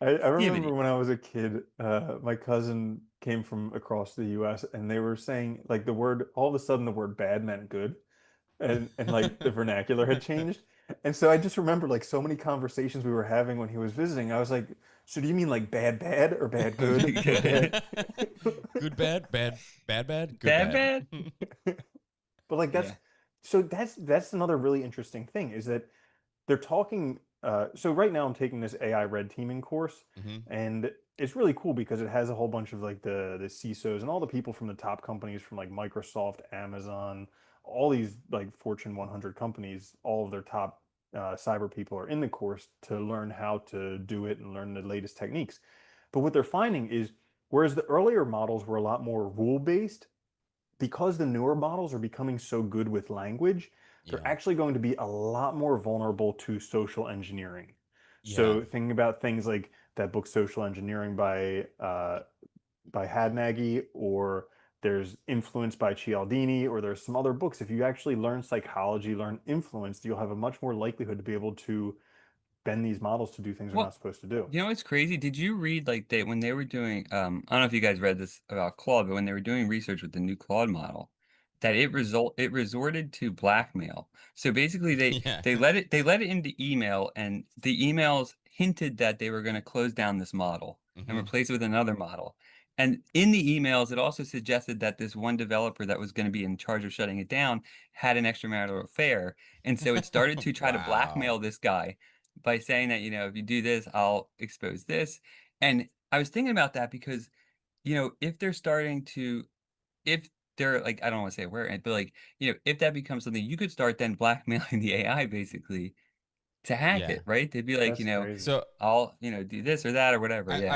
I remember Skibbity. when I was a kid, my cousin came from across the US and they were saying like the word all of a sudden the word bad meant good and like the vernacular had changed. And so I just remember like so many conversations we were having when he was visiting. I was like, so do you mean like bad bad or bad good or bad? Good, bad, good, Bad, bad. bad? But like Yeah. that's another really interesting thing is that they're talking so right now I'm taking this AI red teaming course Hmm. and it's really cool because it has a whole bunch of like the CISOs and all the people from the top companies from like Microsoft, Amazon, all these like Fortune 100 companies, all of their top cyber people are in the course to learn how to do it and learn the latest techniques. But what they're finding is whereas the earlier models were a lot more rule based, because the newer models are becoming so good with language, they're Yeah. actually going to be a lot more vulnerable to social engineering. Yeah. So thinking about things like that book Social Engineering by Hadnagy, or there's Influence by Cialdini, or there's some other books. If you actually learn psychology, learn influence, you'll have a much more likelihood to be able to bend these models to do things they're not Well, supposed to do. you know what's crazy? Did you read like they when they were doing I don't know if you guys read this about Claude, but when they were doing research with the new Claude model, that it resorted to blackmail. So basically Yeah. they let it into email and the emails hinted that they were going to close down this model and Hmm. replace it with another model. And in the emails, it also suggested that this one developer that was going to be in charge of shutting it down had an extramarital affair. And so it started to try to Wow. blackmail this guy by saying that, if you do this, I'll expose this. And I was thinking about that because, if they're starting to, if they're like, I don't want to say aware, but like, if that becomes something, you could start then blackmailing the AI basically to hack Yeah. it, right? They'd be like, That's crazy. So I'll, do this or that or whatever. I, Yeah.